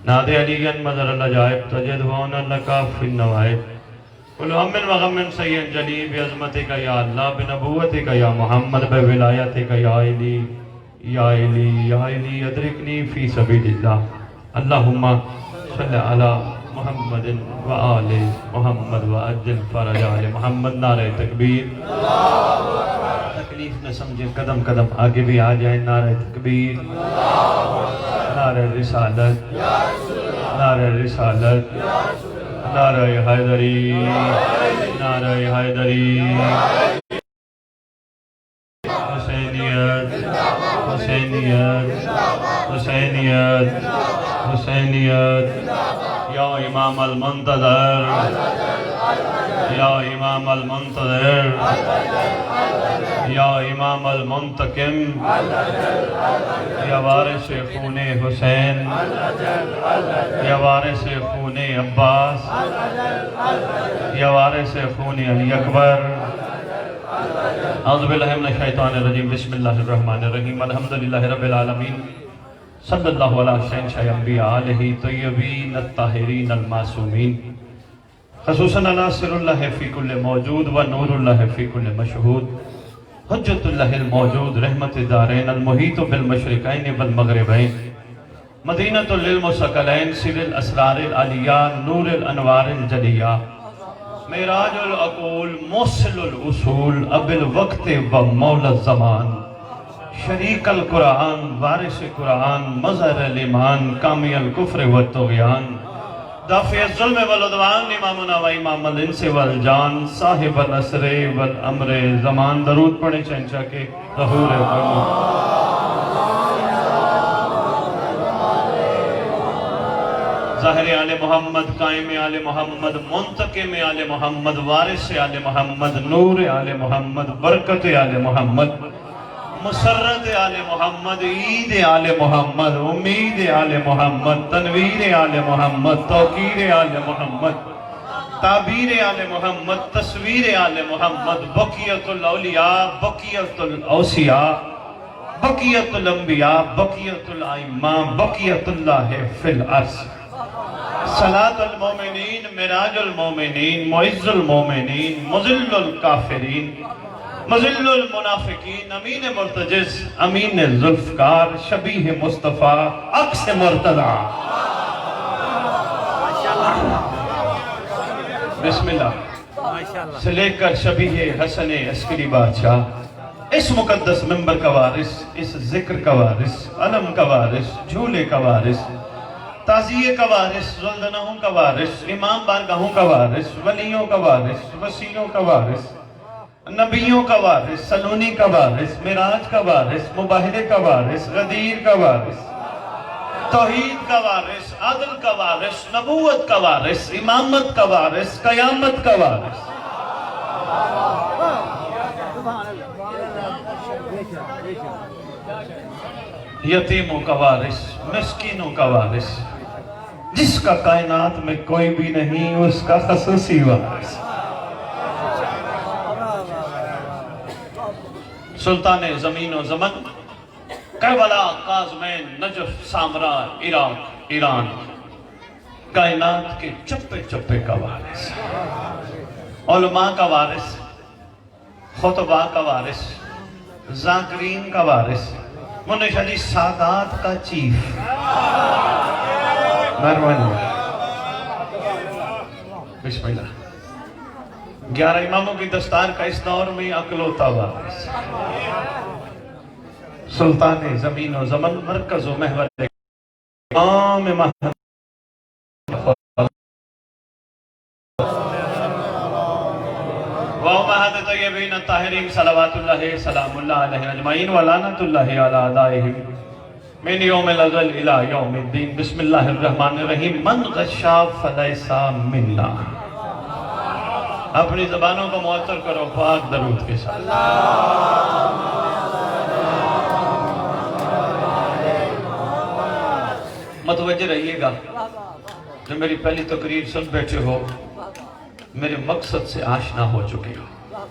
نادے علیاً مظہر العجائب تجد وعن لکا فی النوائب کل ہم من وغم من سید جلی بعظمتک یا اللہ بنبوتک یا محمد بولایتک یا علی یا علی یا علی ادرکنی فی سبیل اللہ اللہم صلی علی محمد و آل محمد و اجل فرج آل محمد نعرہ تکبیر تکلیف نہ سمجھے قدم قدم آگے بھی آ جائیں نعرہ تکبیر نعرہ رسالت نعرہ رسالت نعرہ حیدری نعرہ حیدری حسینیت حسینیت حسینیت حسینیت یا امام المنتظر یا امام المنتظر یا امام المنتقم یا وارث خون حسین یا وارث خون عباس یا وارث خون علی اکبر اعوذ باللہ من الشیطان الرجیم بسم اللہ الرحمن الرحیم الحمدللہ رب العالمین صلی اللہ علیہ شہنشاہ انبیاء علیہ طیبین الطاہرین المعصومین خصوصاً علی سر اللہ فی کل موجود و نور اللہ فی کل مشہود حجت اللہ الموجود رحمت دارین المحیط بالمشرقین والمغربین مدینۃ للمثقلین سر الاسرار العلیہ نور الانوار الجلیہ معراج العقول موصل الاصول اب الوقت و مولا الزمان شریک القرآن وارث قرآن مظہر الایمان کامی الکفر والطغیان دافع الظلم والعدوان امامنا و امام الانس والجان صاحب الاسر والامر زمان درود پڑھیں شہنشاہ کے ظہور فرما ظاہر آل محمد قائم آل محمد منتقم آل محمد وارث آل محمد نور آل محمد برکت آل محمد مسرت آل محمد عید آل محمد امید آل محمد تنویر آل محمد توقیر آل محمد تعبیر آل محمد تصویر آل محمد بقیت الاولیاء بقیت الاوصیاء بقیت الانبیاء بقیت الائمہ بقیت اللہ فی الارض صلاة المومنین معراج المومنین معز المومنین مذل الکافرین مذل المنافقین امین مرتجز امین ذوالفقار شبیہ مصطفیٰ عکس مرتضی بسم اللہ سے لے کر شبیہ حسن عسکری بادشاہ اس مقدس منبر کا وارث اس ذکر کا وارث علم کا وارث جھولے کا وارث تعزیے کا وارث زلدنہوں کا وارث امام بارگاہوں کا وارث ولیوں کا وارث وسیلوں کا وارث نبیوں کا وارث سلونی کا وارث معراج کا وارث مباہرے کا وارث غدیر کا وارث توحید کا وارث عدل کا وارث نبوت کا وارث امامت کا وارث قیامت کا وارث یتیموں کا وارث مسکینوں کا وارث جس کا کائنات میں کوئی بھی نہیں اس کا خصوصی وارث سلطان زمین و زمن کربلا قازمین نجف سامرا عراق ایران کائنات کے چپے چپے کا وارث علماء کا وارث خطباء کا وارث ذاکرین کا وارث منش علی سادات کا چیف مہربانی بسم اللہ 11 اماموں کی دستار کا اس دور میں اکلوتا وارث سلطان زمین و زمن مرکز و محور امام محمد وَأُمَّهَاتِ طَيِّبِينَ الطَّاهِرِينَ صلوات اللہ سلام اللہ علیہ اجمعین ولعنت اللہ علی اعدائہم من یوم الازل الى یوم الدین بسم اللہ الرحمن الرحیم من غشا فلیسا منا اپنی زبانوں کو معطر کرو پاک درود کے ساتھ متوجہ رہیے گا جو میری پہلی تقریر سن بیٹھے ہو میرے مقصد سے آشنا ہو چکے ہو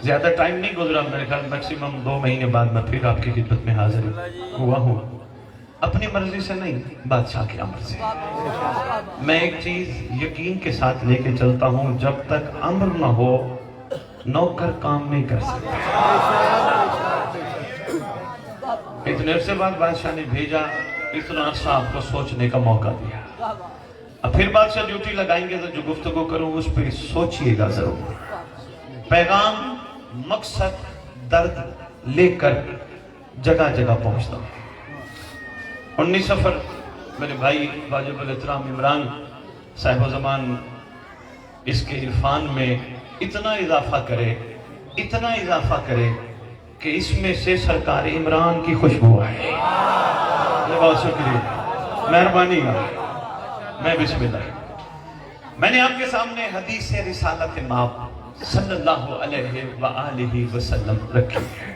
زیادہ ٹائم نہیں گزرا میرے خیال میکسیمم 2 مہینے بعد میں پھر آپ کی خدمت میں حاضر ہوا ہوں اپنی مرضی سے نہیں، بادشاہ کی امر سے۔ میں ایک چیز یقین کے ساتھ لے کے چلتا ہوں، جب تک امر نہ ہو نوکر کام نہیں کر سکتا۔ اتنے عرصے بعد بادشاہ نے بھیجا، اتنا عرصہ آپ کو سوچنے کا موقع دیا۔ اب پھر بادشاہ ڈیوٹی لگائیں گے تو جو گفتگو کروں اس پہ سوچئے گا ضرور۔ پیغام، مقصد، درد لے کر جگہ جگہ پہنچتا ہوں۔ 19 سفر میرے بھائی واجب الاحترام عمران صاحب زمان اس کے عرفان میں اتنا اضافہ کرے کہ اس میں سے سرکار عمران کی خوشبو آئے۔ بہت شکریہ، مہربانی ہے۔ میں بسم اللہ، میں نے آپ کے سامنے حدیث رسالت مآب صلی اللہ علیہ وآلہ وسلم رکھی ہے۔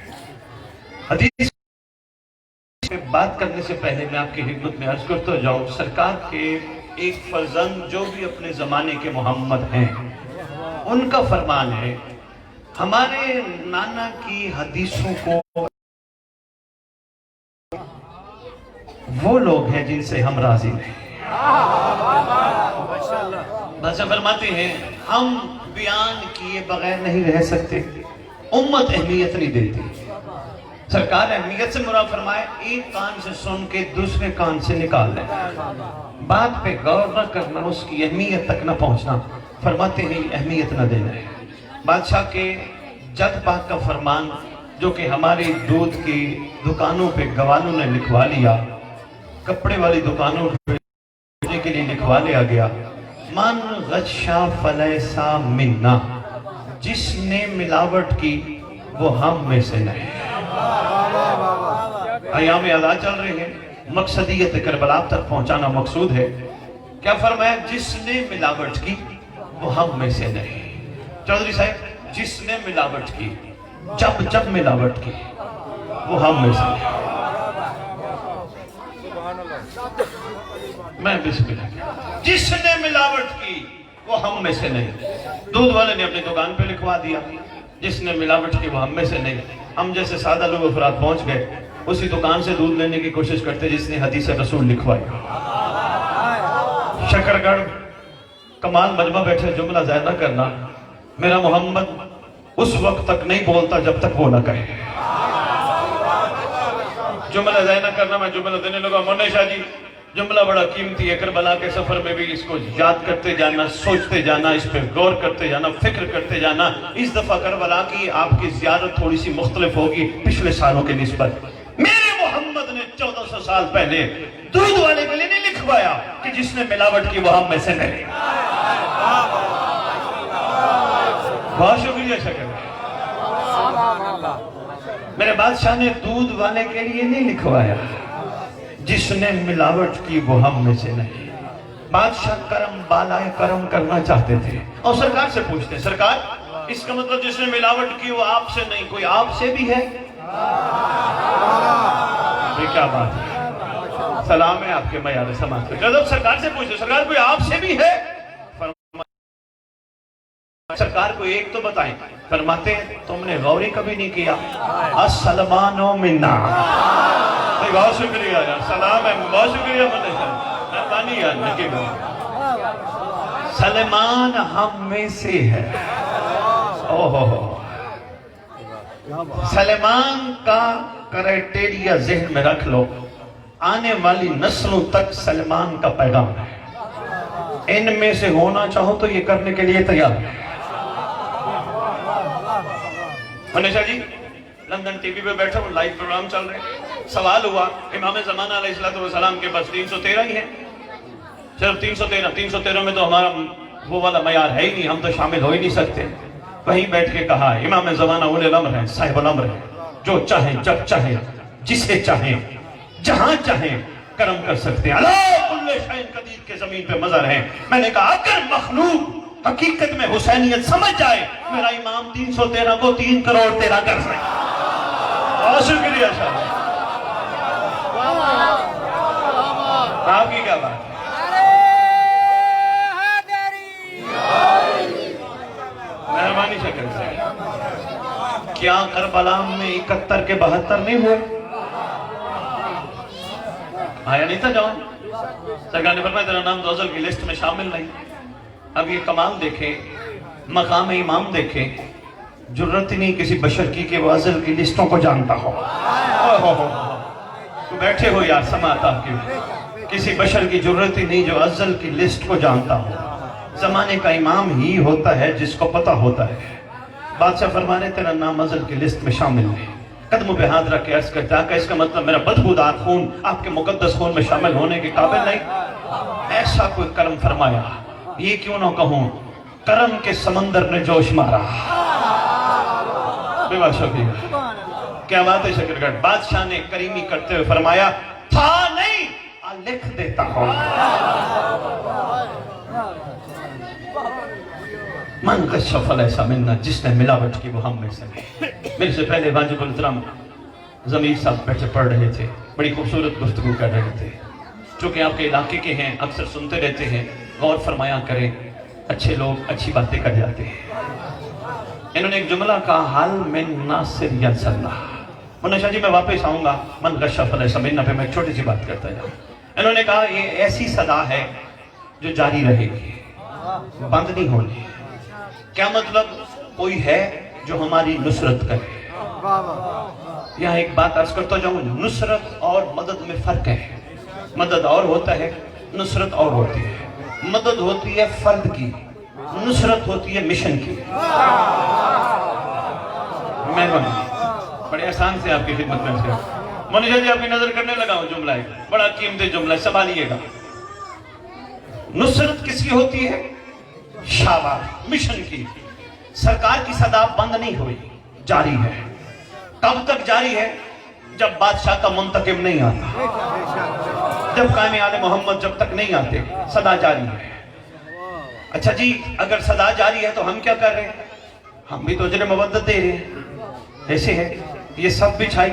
حدیث پہ بات کرنے سے پہلے میں آپ کی خدمت میں عرض کرتا جاؤں، سرکار کے ایک فرزند جو بھی اپنے زمانے کے محمد ہیں، ان کا فرمان ہے ہمارے نانا کی حدیثوں کو وہ لوگ ہیں جن سے ہم راضی نہیں۔ بادشاہ فرماتے ہیں ہم بیان کیے بغیر نہیں رہ سکتے، امت اہمیت نہیں دیتی۔ سرکار اہمیت سے مراد فرمائے ایک کان سے سن کے دوسرے کان سے نکال لیں، بات پہ غور نہ کرنا، اس کی اہمیت تک نہ پہنچنا، فرماتے ہیں اہمیت نہ دینا ہے۔ بادشاہ کے جد پاک کا فرمان جو کہ ہماری دودھ کی دکانوں پہ گوالوں نے لکھوا لیا، کپڑے والی دکانوں پہ کے لیے لکھوا لیا گیا، من غشا فلیسا منا، جس نے ملاوٹ کی وہ ہم میں سے نہیں۔ ایام اعلیٰ چل رہے ہیں، مقصدیت کربلا تک پہنچانا مقصود ہے۔ کیا فرمایا؟ جس نے ملاوٹ کی وہ ہم میں سے نہیں۔ چودھری صاحب، جس نے ملاوٹ کی، جب ملاوٹ کی وہ ہم میں سے نہیں۔ میں بسم اللہ، جس نے ملاوٹ کی وہ ہم میں سے نہیں۔ دودھ والے نے اپنی دکان پہ لکھوا دیا جس نے ملاوٹ کی وہ ہم میں سے نہیں۔ ہم جیسے سادہ لوگ افراد پہنچ گئے، اسی دکان سے دودھ لینے کی کوشش کرتے جس نے حدیث رسول لکھوائی۔ شکرگڑھ کمال مجمع بیٹھے، جملہ ظاہر نہ کرنا، میرا محمد اس وقت تک نہیں بولتا جب تک وہ نہ کہے۔ جملہ ظاہر نہ کرنا، میں جملہ دینے لگا، مولانا شاہ جی جملہ بڑا قیمتی ہے، کربلا کے سفر میں بھی اس کو یاد کرتے جانا، سوچتے جانا، اس پہ غور کرتے جانا، فکر کرتے جانا۔ اس دفعہ کربلا کی آپ کی زیارت تھوڑی سی مختلف ہوگی پچھلے سالوں کے نسبت۔ میرے محمد نے 1400 سال پہلے دودھ والے کے لیے نہیں لکھوایا کہ جس نے ملاوٹ کی وہ ہم میں سے نہیں۔ بہت شکریہ شکر۔ میرے بادشاہ نے دودھ والے کے لیے نہیں لکھوایا جس نے ملاوٹ کی وہ ہم میں سے نہیں۔ بادشاہ کرم بالائے کرم کرنا چاہتے تھے اور سرکار سے پوچھتے، سرکار اس کا مطلب جس نے ملاوٹ کی وہ آپ سے نہیں، کوئی آپ سے بھی ہے؟ یہ کیا بات ہے، سلام ہے آپ کے معیار سماج پہ۔ جب سرکار سے پوچھتے، سرکار کوئی آپ سے بھی ہے؟ سرکار کو ایک تو بتائیں، فرماتے ہیں تم نے غوری کبھی نہیں کیا، السلمان منا۔ بہت شکریہ یار، سلام ہے، بہت شکریہ مہربانی یار، نکیب سلمان ہم میں سے ہے۔ سلمان کا کرائٹیریا ذہن میں رکھ لو، آنے والی نسلوں تک سلمان کا پیغام ہے۔ ان میں سے ہونا چاہو تو یہ کرنے کے لیے تیار ہے۔ منیشا جی لندن ٹی وی پہ بیٹھا ہوں، لائیو پروگرام چل رہے ہیں، سوال ہوا امام زمانہ علیہ السلام کے بس 313 ہی ہیں، صرف 313 میں تو ہمارا وہ والا معیار ہے ہی نہیں، ہم تو شامل ہو ہی نہیں سکتے۔ وہیں بیٹھ کے کہا امام زمانہ اولی الامر ہیں، صاحب الامر ہیں، جو چاہیں جب چاہیں جسے چاہیں جہاں چاہیں کرم کر سکتے ہیں، اللہ کل شیء قدیر کے زمین پہ مظہر ہیں۔ میں نے کہا اگر مخلوق حقیقت میں حسینیت سمجھ جائے، میرا امام 313 کو 3 کروڑ 13 کر سکے۔ بہت شکریہ شاہ، آپ کی کیا بات ہے؟ مہربانی شکر سے کیا کربلا میں 71 کے 72 نہیں ہوئے؟ آیا نہیں تھا جوان؟ سرکار نے فرمایا تیرا نام تو غزل کی لسٹ میں شامل نہیں۔ اب یہ کمال دیکھیں، مقام امام دیکھیں، جرت ہی نہیں کسی بشر کی کہ وہ غزل کی لسٹوں کو جانتا ہو۔ تو بیٹھے ہو یار سماعت آپ کی، کسی بشر کی جرت ہی نہیں جو غزل کی لسٹ کو جانتا ہو۔ زمانے کا امام ہی ہوتا ہے جس کو پتہ ہوتا ہے۔ بادشاہ فرمانے تیرا نام غزل کی لسٹ میں شامل نہیں۔ قدموں پہ ہاتھ رکھ کے عرض کرتا کہ اس کا مطلب میرا بدبودار خون آپ کے مقدس خون میں شامل ہونے کے قابل نہیں؟ ایسا کوئی کرم فرمایا، یہ کیوں نہ کہوں، کرم کے سمندر نے جوش مارا۔ بے بات شکریہ، کیا بات ہے شکرگڑھ۔ بادشاہ نے کریمی کرتے ہوئے فرمایا تھا نہیں، لکھ دیتا ہوں۔ من غش فلیس منا، جس نے ملاوٹ کی وہ ہم میں سے نہیں۔ میرے سے پہلے واجب الکرام ضمیر صاحب بیٹھے پڑھ رہے تھے، بڑی خوبصورت گفتگو کر رہے تھے، چونکہ آپ کے علاقے کے ہیں، اکثر سنتے رہتے ہیں، غور فرمایا کریں، اچھے لوگ اچھی باتیں کر جاتے ہیں۔ انہوں نے ایک جملہ کہا، حل من ناصر ینصرنا۔ مولانا شاہ جی میں واپس آؤں گا من غش فلیس منا پہ، میں ایک چھوٹی سی بات کرتا جاؤں۔ انہوں نے کہا یہ ایسی صدا ہے جو جاری رہے گی، بند نہیں ہونی۔ کیا مطلب؟ کوئی ہے جو ہماری نصرت کرے۔ یہاں ایک بات عرض کرتا جاؤں، نصرت اور مدد میں فرق ہے۔ مدد اور ہوتا ہے، نصرت اور ہوتی ہے۔ مدد ہوتی ہے فرد کی، نصرت ہوتی ہے مشن کی۔ مہربانی، بڑے آسان سے آپ کی خدمت میں سے مولانا جی آپ کی نظر کرنے لگا ہوں، جملہ ہے بڑا قیمتی جملہ ہے، سنبھالیے گا۔ نصرت کس کی ہوتی ہے؟ شاباش، مشن کی۔ سرکار کی صدا بند نہیں ہوئی، جاری ہے۔ کب تک جاری ہے؟ جب بادشاہ کا منتقم نہیں آتا، جب قائم آل محمد جب تک نہیں آتے، صدا جاری ہے۔ اچھا جی، اگر صدا جاری ہے تو ہم کیا کر رہے ہیں؟ ہم بھی تو اجر مودت دے رہے ہیں۔ ایسے ہے، یہ سب بچھائی،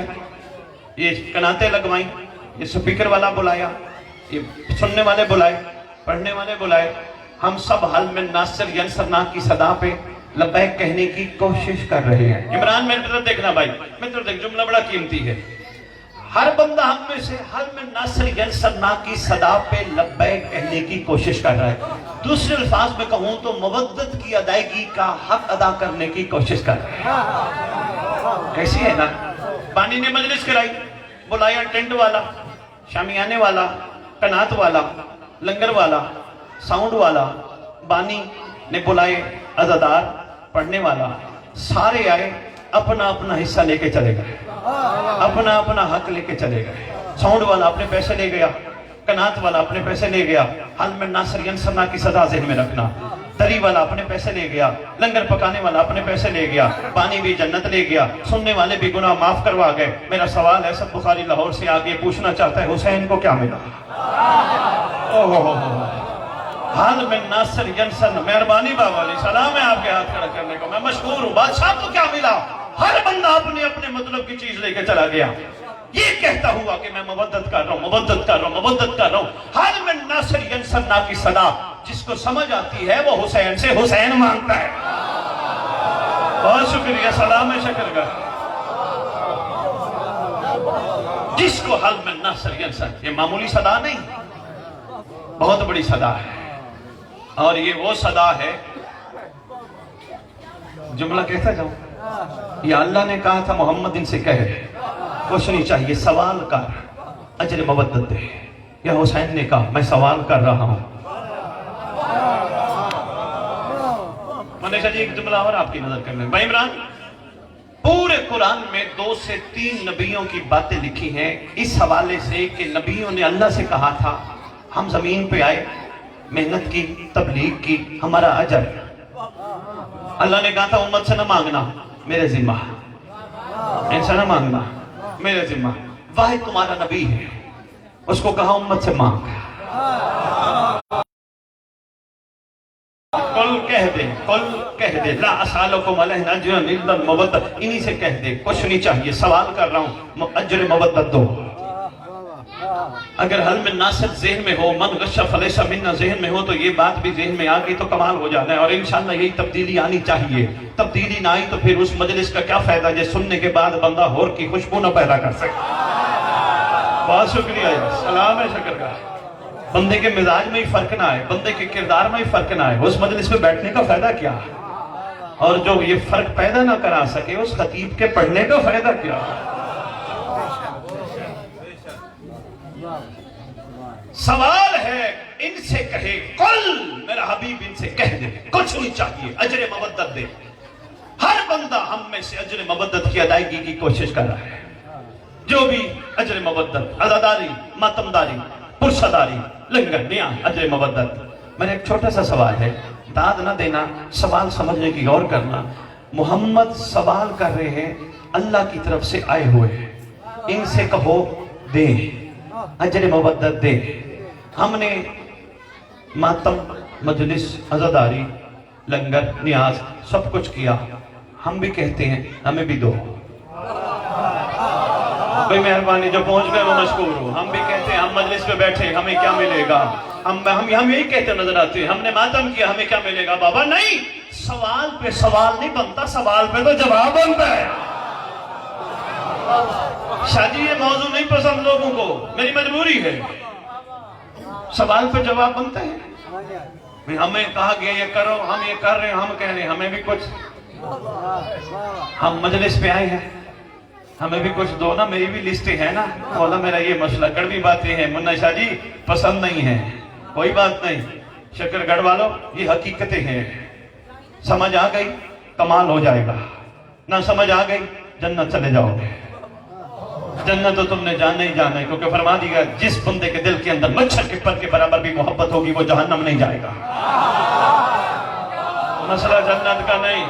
یہ کناتیں لگوائیں، یہ سپیکر والا بلایا، یہ سننے والے بلائے، پڑھنے والے بلائے، ہم سب حل من ناصر ینصرنا کی صدا پہ لبیک کہنے کی کوشش کر رہے ہیں۔ عمران میری طرف دیکھنا بھائی، میری طرف دیکھ، جملہ بڑا قیمتی ہے۔ ہر بندہ ہم میں سے حل من ناصر ینصرنا کی صدا پہ لبیک کہنے کی کوشش کر رہا ہے۔ دوسرے الفاظ میں کہوں تو مودت کی ادائیگی کا حق ادا کرنے کی کوشش کر رہا ہے۔ کیسی ہے نا؟ بانی نے مجلس کرائی، بلایا ٹینٹ والا، شامیانے والا، قنات والا، لنگر والا، ساؤنڈ والا، بانی نے بلائے، عزادار، پڑھنے والا، سارے آئے، اپنا اپنا حصہ لے کے چلے گئے، اپنا اپنا حق لے کے چلے گئے۔ ساؤنڈ والا اپنے پیسے لے گیا، قنات والا اپنے پیسے لے گیا، حل من ناصر ینصرنا کی صدا ذہن میں رکھنا۔ دری والا اپنے پیسے لے گیا، لنگر پکانے والا اپنے پیسے لے گیا، پانی بھی جنت لے گیا، سننے والے بھی گناہ معاف کروا گئے۔ میرا سوال ہے، سب بخاری لاہور سے آگے پوچھنا چاہتا ہے، حسین کو کیا ملا؟ حل من ناصر ینصرنا۔ مہربانی بابا علی، سلام ہے آپ کے ہاتھ کھڑا کرنے کو، میں مشکور ہوں۔ بادشاہ کو کیا ملا؟ ہر بندہ اپنے اپنے مطلب کی چیز لے کے چلا گیا، یہ کہتا ہوا کہ میں مودت کر رہا ہوں، مودت کر رہا ہوں، مودت کر رہا ہوں۔ حل من ناصر ینصرنا کی صدا جس کو سمجھ آتی ہے وہ حسین سے حسین مانگتا ہے۔ بہت شکریہ، سلام ہے شکرگڑھ۔ جس کو حل من ناصر ینصرنا، یہ معمولی صدا نہیں، بہت بڑی صدا ہے، اور یہ وہ صدا ہے، جملہ کہتا جاؤں، یا اللہ نے کہا تھا محمد ان سے کہے کچھ نہیں چاہیے، سوال کر اجر مودت دے۔ یا حسین نے کہا میں سوال کر رہا ہوں۔ منیشہ جی ایک جملہ اور آپ کی نظر کرنے بھائی عمران، پورے قرآن میں 2 سے 3 نبیوں کی باتیں لکھی ہیں اس حوالے سے کہ نبیوں نے اللہ سے کہا تھا ہم زمین پہ آئے، محنت کی، تبلیغ کی، ہمارا اجر۔ اللہ نے کہا تھا امت سے نہ مانگنا، میرے ذمہ، ان سے نہ مانگنا، میرے ذمہ۔ واحد تمہارا نبی ہے، اس کو کہا امت سے مانگ۔ کل کہہ دے لا اسالکم علیہ اجرا الا المودۃ، انہی سے کہہ دے کچھ نہیں چاہیے، سوال کر رہا ہوں، اجر مودت دو۔ اگر حل من ناصر ذہن میں ہو، من غش فلیس منا ذہن میں ہو، تو یہ بات بھی ذہن میں آ گئی تو کمال ہو جانا ہے، اور انشاءاللہ یہی تبدیلی آنی چاہیے۔ تبدیلی نہ آئی تو پھر اس مجلس کا کیا فائدہ جس سننے کے بعد بندہ ہور کی خوشبو نہ پیدا کر سکے۔ بہت شکریہ یار، سلام ہے شکر کا۔ بندے کے مزاج میں ہی فرق نہ آئے، بندے کے کردار میں ہی فرق نہ آئے، اس مجلس میں بیٹھنے کا فائدہ کیا؟ اور جو یہ فرق پیدا نہ کرا سکے اس خطیب کے پڑھنے کا فائدہ کیا؟ سوال ہے ان سے کہے کل میرا حبیب ان سے کہہ دے کچھ نہیں چاہیے، اجر مودت دے۔ ہر بندہ ہم میں سے اجر مودت کی ادائیگی کی کوشش کر رہا ہے، جو بھی اجر مودت، عزاداری، ماتمداری، پرسداری، لنگر، نیاز، اجر مودت۔ میرا ایک چھوٹا سا سوال ہے، داد نہ دینا، سوال سمجھنے کی غور کرنا۔ محمد سوال کر رہے ہیں، اللہ کی طرف سے آئے ہوئے ہیں، ان سے کہو دے، اجر مودت دے۔ ہم نے ماتم، مجلس، عزاداری، لنگر، نیاز سب کچھ کیا، ہم بھی کہتے ہیں ہمیں بھی دو۔ بھئی مہربانی، جو پہنچ گئے وہ مشکور ہو۔ ہم بھی کہتے ہیں ہم مجلس پہ بیٹھے ہمیں کیا ملے گا، ہم یہی کہتے نظر آتے ہیں، ہم نے ماتم کیا ہمیں کیا ملے گا۔ بابا نہیں، سوال پہ سوال نہیں بنتا، سوال پہ تو جواب بنتا ہے۔ شاہ جی یہ موضوع نہیں پسند لوگوں کو، میری مجبوری ہے، سوال پہ جواب بنتا ہے۔ ہمیں کہا گیا یہ کرو، ہم یہ کر رہے ہیں، ہم کہہ رہے ہیں ہمیں بھی کچھ، ہم مجلس پہ آئے ہیں ہمیں بھی کچھ دو نا، میری بھی لسٹیں ہیں نا۔ مولا میرا یہ مسئلہ، کڑوی باتیں ہیں منا شاہ جی پسند نہیں ہیں، کوئی بات نہیں، شکر گڑھ والوں یہ حقیقتیں ہیں، سمجھ آ گئی کمال ہو جائے گا، نہ سمجھ آ گئی جنت چلے جاؤ گے۔ جنت تو تم نے جانا ہی جانا ہے، کیونکہ فرما دیا جس بندے کے دل کے اندر مچھر کے پر کے برابر بھی محبت ہوگی وہ جہنم نہیں جائے گا۔ مسئلہ جنت کا نہیں،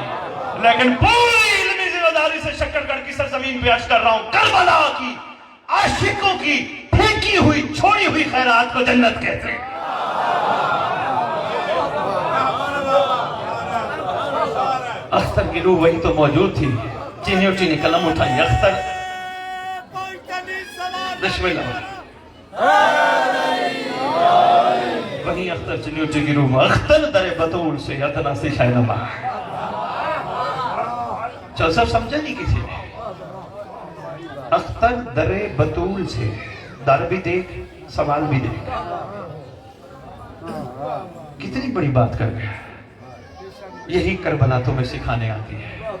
لیکن پوری علمی ذمہ داری سے شکر گڑھ کی سرزمین پہ عرض کر رہا ہوں، کربلا کی عاشقوں کی پھینکی ہوئی چھوڑی ہوئی خیرات کو جنت کہتے ہیں۔ اختر کی روح وہی تو موجود تھی، چینی اٹھی نے قلم اٹھائی، اختر بسم اللہ، وہیں اختر چلی اٹھی کی روح، اختر در بطول سے ادنا سے شاہنما۔ چل سب سمجھا نہیں کسی نے، اختر در بطول سے، در بھی دیکھ سوال بھی دیکھ، کتنی بڑی بات کر گیا۔ یہی کربلا تمہیں سکھانے آتی ہے،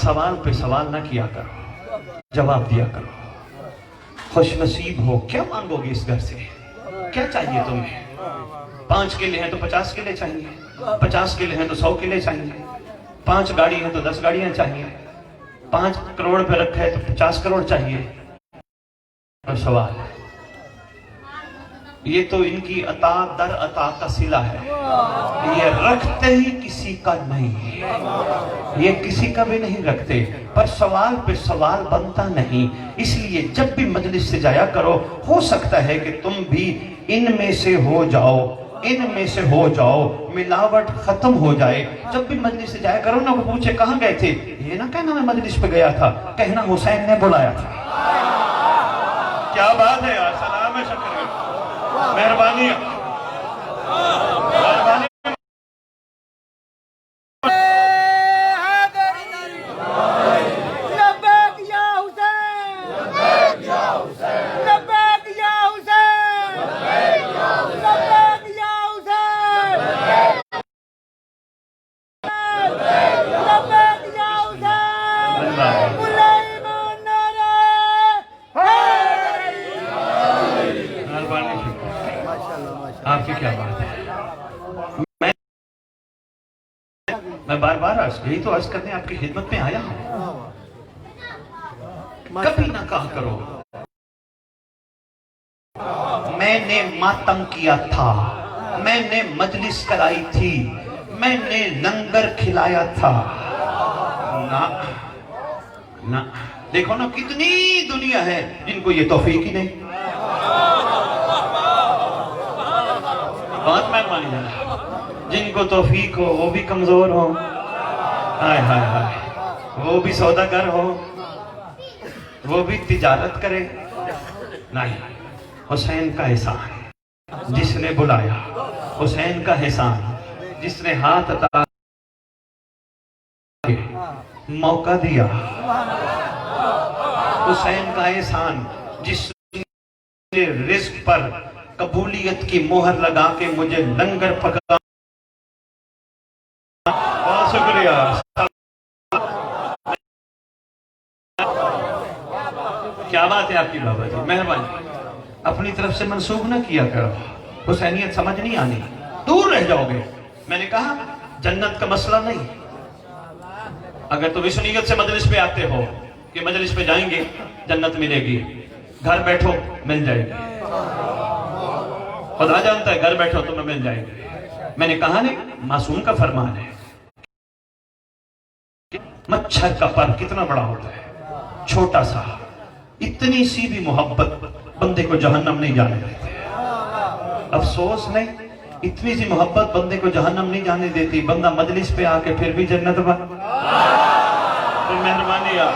سوال پہ سوال نہ کیا کرو، جواب دیا کرو۔ خوش نصیب ہو، کیا مانگو گے اس گھر سے، کیا چاہیے تمہیں؟ 5 کلے ہیں تو 50 کلے چاہیے، 50 کلے ہیں تو 100 کلے چاہیے، 5 گاڑی ہیں تو 10 گاڑیاں چاہیے، 5 کروڑ پہ رکھا ہے تو 50 کروڑ چاہیے۔ اور سوال یہ تو ان کی عطا در عطا کا صلہ ہے، یہ رکھتے ہی کسی کا نہیں، یہ کسی کا بھی نہیں رکھتے، پر سوال پہ سوال بنتا نہیں۔ اس لیے جب بھی مجلس سے جایا کرو، ہو سکتا ہے کہ تم بھی ان میں سے ہو جاؤ، ان میں سے ہو جاؤ، ملاوٹ ختم ہو جائے۔ جب بھی مجلس سے جایا کرو نا، وہ پوچھے کہاں گئے تھے، یہ نہ کہنا میں مجلس پہ گیا تھا، کہنا حسین نے بلایا تھا۔ کیا بات ہے یار، سلام ہے، شکر ہے، مہربانی مہربانی۔ آپ کی کیا بات ہے، میں بار بار یہی تو عرض کرنے آپ کی خدمت میں آیا ہوں، کبھی نہ کہا کرو میں نے ماتم کیا تھا، میں نے مجلس کرائی تھی، میں نے لنگر کھلایا تھا، نہ دیکھو نا کتنی دنیا ہے جن کو یہ توفیق ہی نہیں۔ بہت مہربانی ہے، جن کو توفیق ہو وہ بھی کمزور ہو، ہائے ہائے ہائے، وہ بھی سوداگر ہو، وہ بھی تجارت کرے، نہیں، حسین کا احسان جس نے بلایا، حسین کا احسان جس نے ہاتھ عطا موقع دیا، حسین کا احسان جس نے رزق پر قبولیت کی مہر لگا کے مجھے لنگر پکا. بہت شکریہ. کیا بات ہے آپ کی بابا جی, مہربانی. اپنی طرف سے منسوخ نہ کیا کرو, حسینیت سمجھ نہیں آنی, دور رہ جاؤ گے. میں نے کہا جنت کا مسئلہ نہیں. اگر تم اس نیت سے مجلس پہ آتے ہو کہ مجلس پہ جائیں گے جنت ملے گی, گھر بیٹھو مل جائے گی. خدا جانتا ہے گھر بیٹھو تمہیں مل جائے گی. میں نے کہا نہیں, معصوم کا فرمان ہے. مچھر کا پر کتنا بڑا ہوتا ہے, چھوٹا سا. اتنی سی بھی محبت بندے کو جہنم نہیں جانے دیتی. افسوس نہیں, اتنی سی محبت بندے کو جہنم نہیں جانے دیتی. بندہ مجلس پہ آ کے پھر بھی جنت بن. تو مہربانی آپ,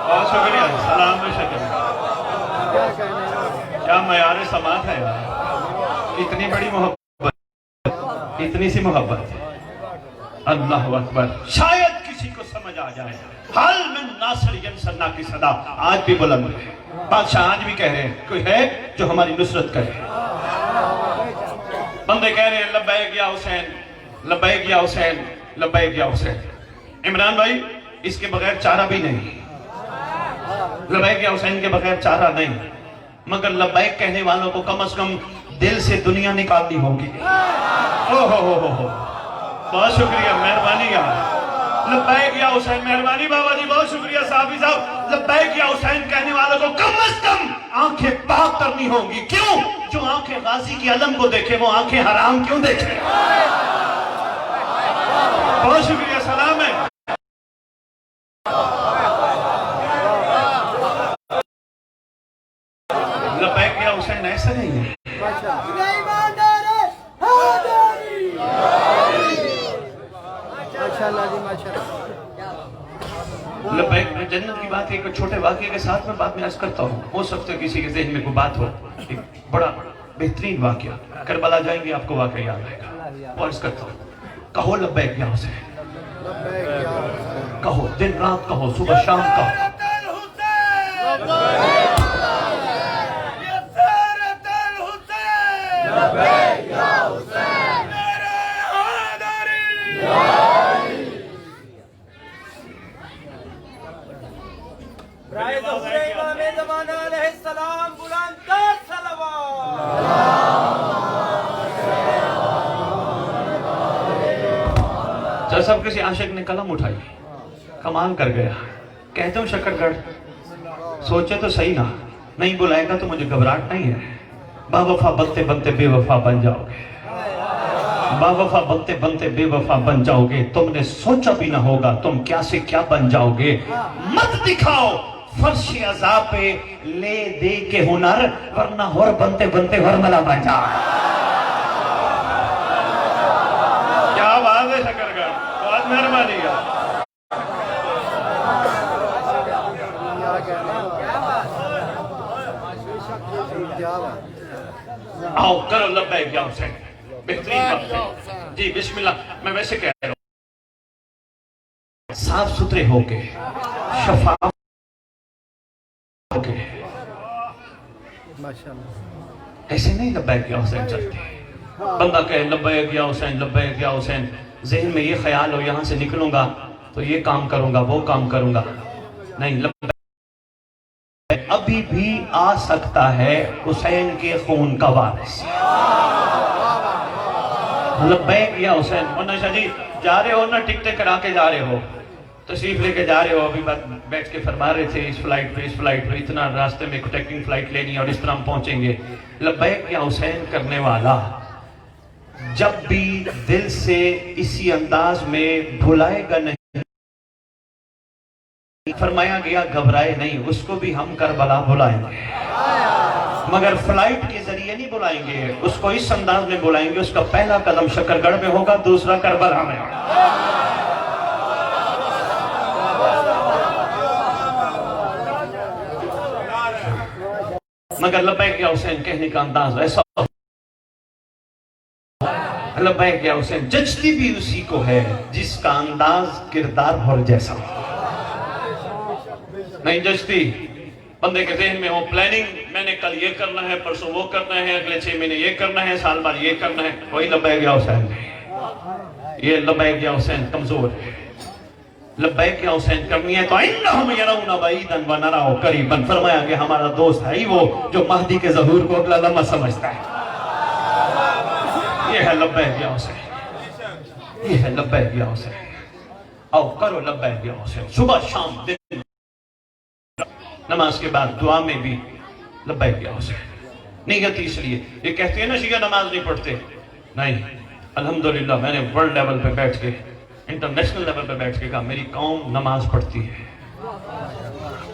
بہت شکریہ. سلام و شکریہ. کیا معیار سماعت ہے یار, اتنی بڑی محبت, اتنی سی محبت. اللہ اکبر. شاید کسی کو سمجھ آ جائے. حال من ناصر ینصرنا کی صدا آج بھی بلند ہے. بادشاہ آج بھی کہہ رہے ہیں کوئی ہے جو ہماری نصرت کرے. بندے کہہ رہے ہیں لبیک یا حسین, لبیک یا حسین, لبیک یا حسین. عمران بھائی اس کے بغیر چارہ بھی نہیں, لبیک یا حسین کے بغیر چارہ نہیں. مگر لبیک کہنے والوں کو کم از کم دل سے دنیا نکالنی ہوگی. ہو بہت شکریہ, مہربانی یار. لبیک یا حسین, مہربانی بابا جی, بہت شکریہ صحافی صاحب. لبیک یا حسین کہنے والوں کو کم از کم آنکھیں پاک کرنی ہوں گی. کیوں؟ جو آنکھیں غازی کی علم کو دیکھے وہ آنکھیں حرام کیوں دیکھے. بہت شکریہ, سلام ہے. لبیک یا حسین ایسا نہیں ہے. لبیک میں جنت کی بات ایک چھوٹے واقعے کے ساتھ میں بات میں عرض کرتا ہوں. ہو سکتا ہے کسی کے ذہن میں کوئی بات ہو. ایک بڑا بہترین واقعہ, کربلا جائیں گے آپ کو واقعہ یاد آئے گا. وہ عرض کرتا ہوں, کہو لبیک یا حسین, کہو دن رات کہو, صبح شام کہو. برائے ظہور امام زمانہ علیہ السلام بلند تر صلوات. چل سب کسی عاشق نے قلم اٹھائی, کمال کر گیا. کہتا ہوں شکر گڑھ, سوچے تو صحیح نا, نہیں بلائے گا تو مجھے گھبراہٹ نہیں ہے. با وفا بنتے بنتے بے وفا بن جاؤ گے, با وفا بنتے بنتے بے وفا بن جاؤ گے. تم نے سوچا بھی نہ ہوگا تم کیا سے کیا بن جاؤ گے. مت دکھاؤ فرش عذاب پہ لے دے کے ہنر, ورنہ ہور بنتے بنتے ورملا بن جاؤ. کیا بات ہے شکر گڑھ, بہت مہربانی ہے. آؤ کرو لبیک یا حسین, بہترین بات ہے جی. بسم اللہ. میں ویسے کہہ رہا ہوں, صاف ستھرے ہو کے, شفاف ہو کے, ایسے نہیں لبیک یا حسین چلتے. بندہ کہے لبیک یا حسین, لبیک یا حسین, ذہن میں یہ خیال ہو یہاں سے نکلوں گا تو یہ کام کروں گا, وہ کام کروں گا. نہیں, لبیک ابھی بھی آ سکتا ہے حسین کے خون کا وارث. لبیک یا حسین. مولانا شاہ جی جا رہے ہو نا, ٹکٹیں کرا کے جا رہے ہو, تشریف لے کے جا رہے ہو. ابھی بیٹھ کے فرما رہے تھے اس فلائٹ پہ اتنا راستے میں کنیکٹنگ فلائٹ لینی اور اس طرح ہم پہنچیں گے. لبیک یا حسین کرنے والا جب بھی دل سے اسی انداز میں بھلائے گا نہیں, فرمایا گیا گھبرائے نہیں, اس کو بھی ہم کربلا بلائیں گے. مگر فلائٹ کے ذریعے نہیں بلائیں گے, اس کو اس انداز میں بلائیں گے. اس کا پہلا قدم شکر گڑھ میں ہوگا, دوسرا کربلا میں ہوگا. مگر لبیک یا حسین کہنے کا انداز ایسا, لبیک یا حسین جچتی بھی اسی کو ہے جس کا انداز کردار اور جیسا. نہیں جچتی, بندے کے ذہن میں ہو پلاننگ، میں نے کل یہ کرنا ہے، پرسوں وہ کرنا ہے، اگلے 6 مہینے یہ کرنا ہے، سال بعد یہ کرنا ہے، وہی لبیک یا حسین ہے۔ یہ لبیک یا حسین کمزور ہے۔ لبیک یا حسین کرنی ہے تو انہم یرون بعیدا ونراہ قریبا، فرمایا کہ ہمارا دوست ہے ہی وہ جو مہدی کے ظہور کو اگلا لمحہ سمجھتا ہے۔ یہ ہے لبیک یا حسین، یہ ہے لبیک یا حسین۔ آؤ کرو لبیک یا حسین، صبح شام دن نماز کے بعد دعا میں بھی لبیک یا حسین۔ نیت اس لیے یہ کہتے ہیں نا شیعہ نماز نہیں پڑھتے، نہیں، الحمدللہ میں نے ورلڈ لیول پہ بیٹھ کے، انٹرنیشنل لیول پہ بیٹھ کے کہا میری قوم نماز پڑھتی ہے،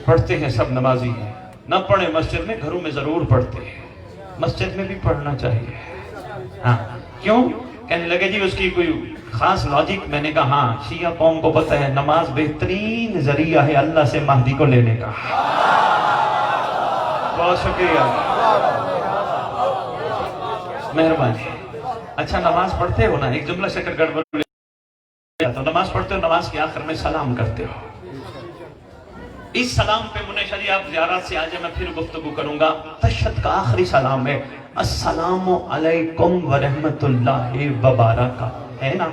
پڑھتے ہیں، سب نمازی ہیں، نہ پڑھیں مسجد میں، گھروں میں ضرور پڑھتے ہیں، مسجد میں بھی پڑھنا چاہیے۔ ہاں کیوں؟ کہنے لگے جی اس کی کوئی خاص لاجک؟ میں نے کہا ہاں، شیعہ قوم کو پتہ ہے نماز بہترین ذریعہ ہے اللہ سے مہدی کو لینے کا۔ بہت شکریہ، مہربانی۔ اچھا نماز پڑھتے ہو نا، ایک جملہ سے کر گڑبڑ تو نماز پڑھتے ہو، نماز کے آخر میں سلام کرتے ہو۔ اس سلام پہ منیشہ جی آپ زیارات سے آجائے، میں پھر گفتگو کروں گا۔ تشہد کا آخری سلام ہے السلام علیکم ورحمت اللہ وبرکاتہ، ہے نا؟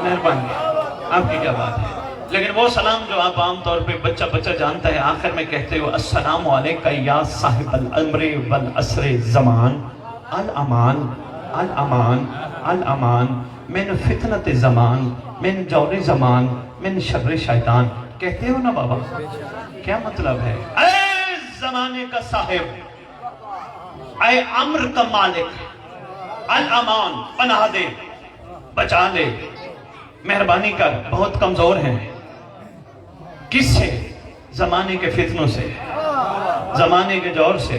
مہربانی، آپ کی کیا بات ہے؟ لیکن وہ سلام جو آپ عام طور پہ بچہ بچہ جانتا ہے، آخر میں کہتے ہو السلام علیکہ یا صاحب الامر والعصر زمان، الامان الامان الامان من فتنت زمان، من جور زمان، من شر شیطان، کہتے ہو نا بابا؟ کیا مطلب ہے؟ اے زمانے کا صاحب، اے امر کا مالک، الامان، پناہ دے، بچا لے، مہربانی کر، بہت کمزور ہیں۔ کس سے؟ زمانے کے فتنوں سے، زمانے کے جور سے،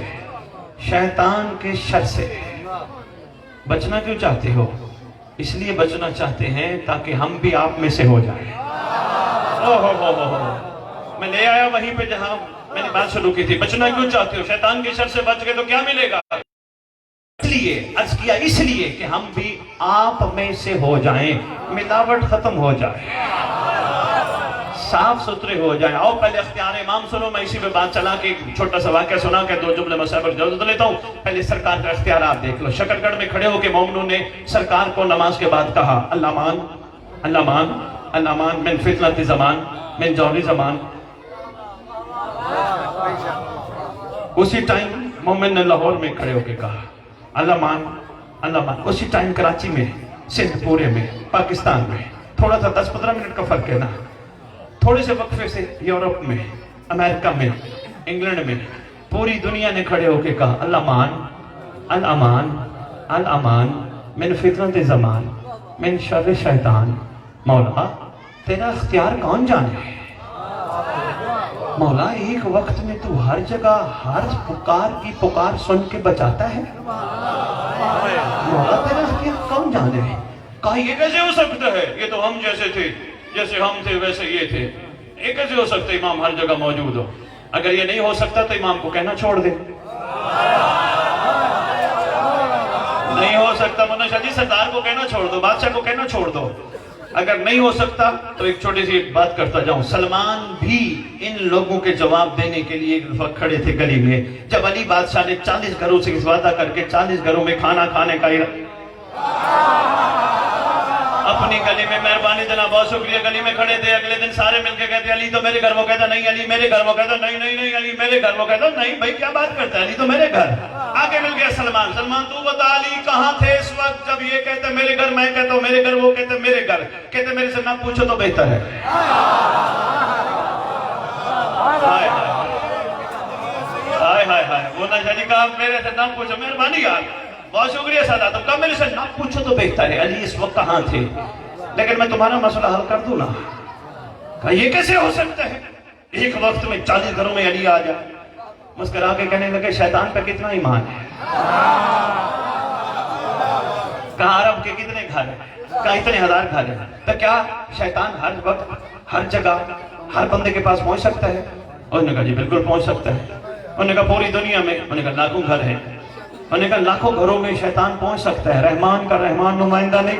شیطان کے شر سے۔ بچنا کیوں چاہتے ہو؟ اس لیے بچنا چاہتے ہیں تاکہ ہم بھی آپ میں سے ہو جائیں۔ میں لے آیا وہیں پہ جہاں میں نے بات شروع کی تھی۔ بچنا کیوں چاہتے ہو؟ شیطان کے شر سے بچ گئے تو کیا ملے گا؟ اس لیے عرض کیا، اس لیے کہ ہم بھی آپ میں سے ہو جائیں، ملاوٹ ختم ہو جائے، صاف ستھرے ہو جائیں۔ آؤ پہلے اختیار امام سنو، میں اسی پہ بات چلا کے ایک چھوٹا سا واقعہ سنا کے 2 جملے مسائل پر اجازت لیتا ہوں۔ پہلے سرکار کا اختیارات دیکھ لو۔ شکر گڑھ میں کھڑے ہو کے مومنوں نے سرکار کو نماز کے بعد کہا الامان الامان الامان من فتنت زمان، من جور زمان۔ اسی ٹائم مومن نے لاہور میں کھڑے ہو کے کہا الامان الامان۔ اسی ٹائم کراچی میں، سندھ پورے میں، پاکستان میں، تھوڑا سا 10-15 منٹ کا فرق ہے نا، تھوڑے سے وقفے سے یورپ میں، امریکہ میں، انگلینڈ میں، پوری دنیا نے کھڑے ہو کے کہا الامان الامان الامان من فتنت زمان، من شر شیطان۔ مولا تیرا اختیار کون جانے؟ مولا ایک وقت میں تو ہر جگہ ہر پکار کی پکار سن کے بچاتا ہے، مولا تیرا اختیار کون جانے؟ کہا یہ کیسے ہو سکتا ہے؟ یہ تو ہم جیسے تھے، جیسے ہم تھے ویسے یہ تھے، یہ کیسے ہو سکتا ہے امام ہر جگہ موجود ہو؟ اگر یہ نہیں ہو سکتا تو امام کو کہنا چھوڑ دے۔ نہیں ہو سکتا مولانا شاہ جی، سردار کو کہنا چھوڑ دو، بادشاہ کو کہنا چھوڑ دو۔ اگر نہیں ہو سکتا تو ایک چھوٹی سی بات کرتا جاؤں۔ سلمان بھی ان لوگوں کے جواب دینے کے لیے ایک دفعہ کھڑے تھے گلی میں، جب علی بادشاہ نے 40 گھروں سے وعدہ کر کے 40 گھروں میں کھانا کھانے کا اپنی گلی میں، مہربانی جناب بہت شکریہ، گلی میں کھڑے تھے، اگلے دن سارے مل کے کہتے علی تو میرے گھر، وہ کہتا نہیں علی میرے گھر، وہ کہتا نہیں نہیں نہیں علی میرے گھر، وہ کہتا نہیں بھائی کیا بات کرتا ہے، علی تو میرے گھر۔ آگے مل گیا سلمان، سلمان تو بتا علی کہاں تھے اس وقت جب یہ کہتے میرے گھر، میں کہتا ہوں میرے گھر، وہ کہتے میرے گھر، کہتے میرے سے نہ پوچھو تو بہتر ہے۔ ہائے ہائے ہائے، وہ نہ جی کہا میرے سے نہ پوچھو، مہربانی یار بہت شکریہ سادہ، تم کہا میرے سے نہ پوچھو تو بہتر ہے۔ علی اس وقت کہاں تھے؟ لیکن میں تمہارا مسئلہ حل کر دوں نا۔ کہا یہ کیسے ہو سکتا ہے ایک وقت میں 40 گھروں میں علی آ جائے؟ مسکرا کے کہنے لگے شیطان پہ کتنا ایمان ہے؟ کہا عرب کے کتنے گھر ہیں؟ کہا اتنے 1000 گھر ہیں۔ تو کیا شیطان ہر وقت ہر جگہ ہر بندے کے پاس پہنچ سکتا ہے؟ انہوں نے کہا جی بالکل پہنچ سکتا ہے۔ انہوں نے کہا پوری دنیا میں؟ انہوں نے کہا لاکھوں گھر ہیں۔ انہوں نے کہا لاکھوں گھروں میں شیطان پہنچ سکتا ہے، رحمان کا رحمان نمائندہ نہیں؟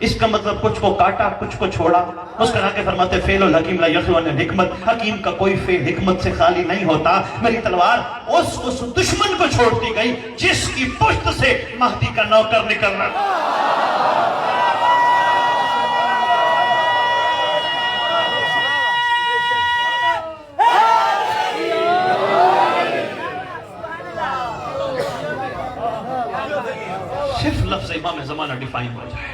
اس کا مطلب کچھ کو کاٹا کچھ کو چھوڑا. مسکرا کے فرماتے فعل الحکیم لا یخلو عن الحکمت, حکیم کا کوئی فعل حکمت سے خالی نہیں ہوتا. میری تلوار اس دشمن کو چھوڑتی گئی جس کی پشت سے مہدی کا نوکر نکلنا. صرف لفظ امام زمانہ ڈیفائن ہو جائے,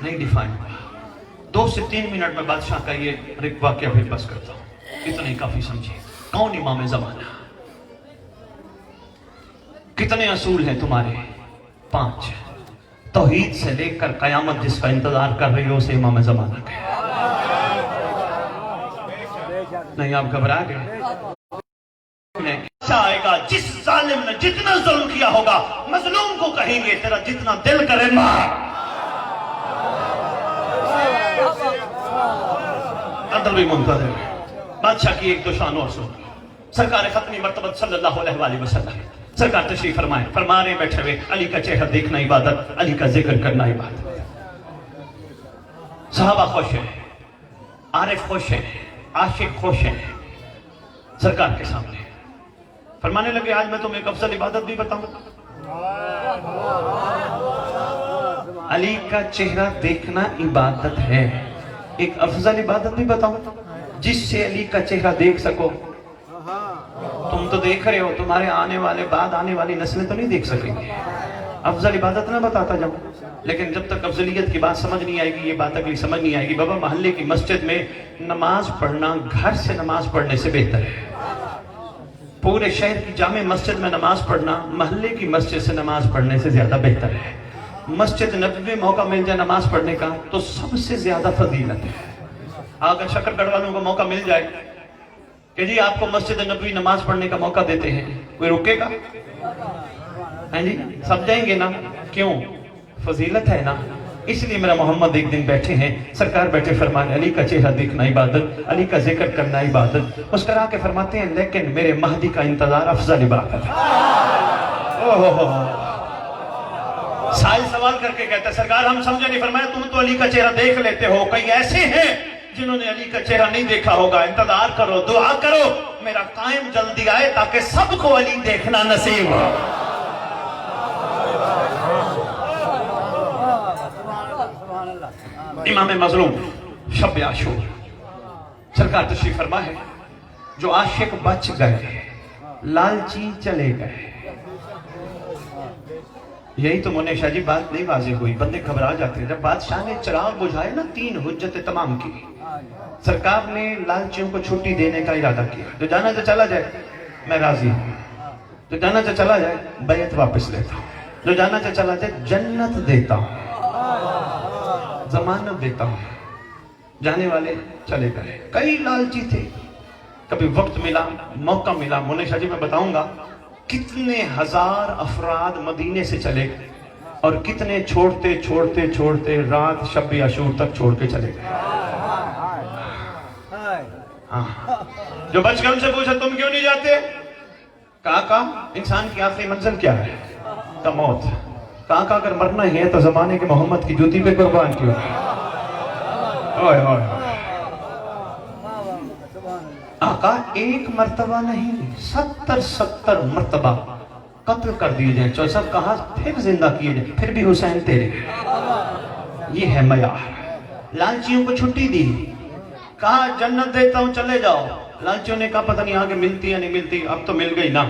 نہیں ڈیفائن ہوا. 2 سے 3 منٹ میں بادشاہ کا یہ واقعہ پھر بس کرتا ہوں, اتنے کافی سمجھے. کون امام زمانہ؟ کتنے اصول ہیں تمہارے؟ 5. توحید سے لے کر قیامت جس کا انتظار کر رہی ہو اسے امام زمانہ کہے. نہیں آپ گھبرا گئے. آئے گا جس ظالم نے جتنا ظلم کیا ہوگا مظلوم کو کہیں گے تیرا جتنا دل کرے مار. عدل بھی منتظر ہے. بادشاہ کی ایک دو شان اور سن. سرکار ختمی مرتبہ صلی اللہ علیہ وآلہ وسلم سرکار تشریف فرمائے, فرما رہے بیٹھے ہوئے علی کا چہرہ دیکھنا عبادت, علی کا ذکر کرنا عبادت. صحابہ خوش ہیں, عارف خوش ہیں, عاشق خوش ہیں. سرکار کے سامنے فرمانے لگے آج میں تمہیں ایک افضل عبادت بھی بتاؤں. علی کا چہرہ دیکھنا عبادت ہے, ایک افضل عبادت بھی بتاؤں جس سے علی کا چہرہ دیکھ سکو. تم تو دیکھ رہے ہو, تمہارے آنے والے بعد آنے والی نسلیں تو نہیں دیکھ سکیں گے. افضل عبادت نہ بتاتا جاؤں, لیکن جب تک افضلیت کی بات سمجھ نہیں آئے گی, یہ بات اگلی سمجھ نہیں آئے گی. بابا محلے کی مسجد میں نماز پڑھنا گھر سے نماز پڑھنے سے بہتر ہے. پورے شہر کی جامع مسجد میں نماز پڑھنا محلے کی مسجد سے نماز پڑھنے سے زیادہ بہتر ہے. مسجد نبوی میں موقع مل جائے نماز پڑھنے کا تو سب سے زیادہ فضیلت ہے. اگر شکر گڑھ والوں کو موقع مل جائے کہ جی آپ کو مسجد نبوی نماز پڑھنے کا موقع دیتے ہیں, کوئی رکے گا؟ ہیں جی, سب جائیں گے نا. کیوں؟ فضیلت ہے نا. اس لیے میرا محمد ایک دن بیٹھے ہیں, سرکار بیٹھے فرمانے علی کا چہرہ دیکھنا عبادت, علی کا ذکر کرنا عبادت. مسکرا کے فرماتے ہیں لیکن میرے مہدی کا انتظار افضل عبادت ہے. سائل سوال کر کے کہتا ہے سرکار ہم سمجھے نہیں. فرمایا تم تو علی کا چہرہ دیکھ لیتے ہو, کئی ایسے ہیں جنہوں نے علی کا چہرہ نہیں دیکھا ہوگا. انتظار کرو, دعا کرو میرا قائم جلدی آئے تاکہ سب کو علی دیکھنا نصیب ہو. امام مظلوم شب عاشور سرکار تشریف فرما ہے, جو عاشق بچ گئے لالچی چلے گئے. یہی تو مونے شاہ جی بات نہیں واضح ہوئی, بندے گھبرا جاتے ہیں. جب بادشاہ نے چراغ بجھائے نا 3 حجتیں تمام کی, سرکار نے لالچیوں کو چھٹی دینے کا ارادہ کیا. جو جانا جو چلا جائے میں راضی ہوں, جو جانا جو چلا جائے بیعت واپس لیتا ہوں, جو جانا جو چلا جائے جنت دیتا ہوں, ضمانت دیتا ہوں. جانے والے چلے گئے. کئی لالچی تھے, کبھی وقت ملا موقع ملا. مونے شاہ جی میں بتاؤں گا کتنے ہزار افراد مدینے سے چلے گئے اور کتنے چھوڑتے چھوڑتے چھوڑتے رات شب عاشور تک چھوڑ کے چلے گئے. جو بچ گئے ان سے پوچھا تم کیوں نہیں جاتے؟ کہا انسان کی آخری منزل کیا ہے؟ کا موت. کہا اگر مرنا ہی ہے تو زمانے کے محمد کی جوتی پہ قربان کیوں؟ آقا ایک مرتبہ نہیں 70 مرتبہ قتل کر دیے جائیں. چوہے صاحب کہا پھر زندہ کیے جائیں, پھر بھی حسین تیرے. یہ ہے معیار. لالچیوں کو چھٹی دی, کہا جنت دیتا ہوں چلے جاؤ. لالچیوں نے کہا پتہ نہیں آگے ملتی یا نہیں ملتی, اب تو مل گئی نا,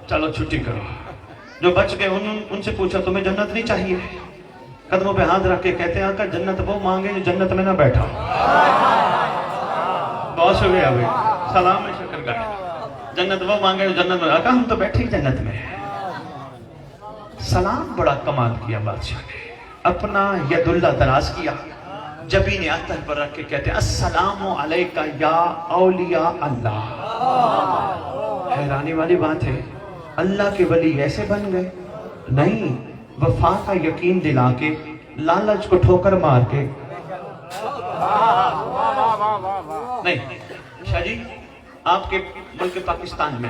چلو چھٹی کرو. جو بچ گئے ان سے پوچھا تمہیں جنت نہیں چاہیے؟ قدموں پہ ہاتھ رکھ کے کہتے ہیں آقا جنت وہ مانگے جو جنت میں نہ بیٹھا. بہت شکریہ بھائی, سلام ہے شکر گڑھ. جنت وہ مانگے جو جنت میں. آقا ہم تو بیٹھے ہی جنت میں. سلام بڑا کمال کیا بادشاہ نے, اپنا ید اللہ دراز کیا, جبین اطہر پر رکھ کے کہتے ہیں السلام علیکہ یا اولیاء اللہ. حیرانی والی بات ہے, اللہ کے ولی ایسے بن گئے؟ نہیں, وفا کا یقین دلا کے, لالچ کو ٹھوکر مار کے. نہیں شاہ جی آپ کے ملک پاکستان میں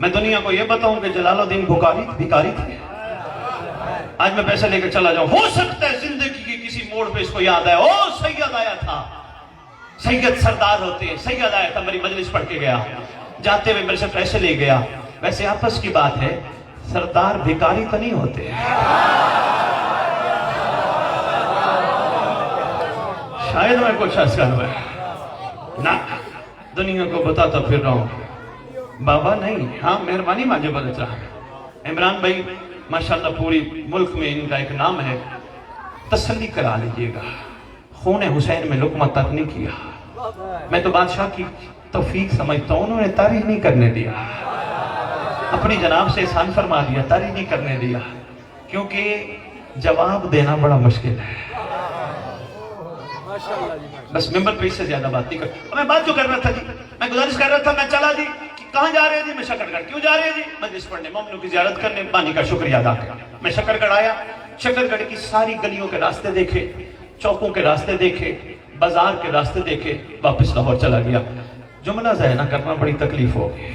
میں دنیا کو یہ بتاؤں کہ جلال الدین بھکاری تھے؟ آج میں پیسے لے کر چلا جاؤں، ہو سکتا ہے زندگی کی کسی موڑ پہ اس کو یاد آئے، او سید آیا تھا، سید سردار ہوتے ہیں، سید آیا تھا، میری مجلس پڑھ کے گیا، جاتے ہوئے میرے سے پیسے لے گیا۔ ویسے آپس کی بات ہے، سردار بھکاری تو نہیں ہوتے، شاید میں کچھ عرض کر رہا ہے نا، دنیا کو بتاتا پھر رہا ہوں بابا نہیں، ہاں مہربانی ماجھے بدت رہا ہے۔ عمران بھائی ماشاءاللہ پوری ملک میں ان کا ایک نام ہے، تسلی کرا لیجئے گا، خون حسین میں لقمہ تک نہیں کیا۔ میں تو بادشاہ کی توفیق سمجھتا ہوں، انہوں نے تاریخ نہیں کرنے دیا، اپنی جناب سے احسان فرما دیا، تاریخ نہیں کرنے دیا، کیونکہ جواب دینا بڑا مشکل ہے۔ بس ممبر پہ اس سے زیادہ بات نہیں کر، میں بات جو کر رہا تھا جی، میں گزارش کر رہا تھا، میں چلا جی، کہاں جا رہے ہیں جی؟ میں شکر گڑھ۔ کیوں جا رہے ہیں جی؟ مجلس پڑھنے، مومنوں کی زیارت کرنے، پانی کا شکریہ ادا کرنے۔ میں شکر گڑھ آیا، شکر گڑھ کی ساری گلیوں کے راستے دیکھے، چوکوں کے راستے دیکھے، بازار کے راستے دیکھے، واپس لاہور چلا گیا۔ جملہ ذہن کرنا بڑی تکلیف ہوگی۔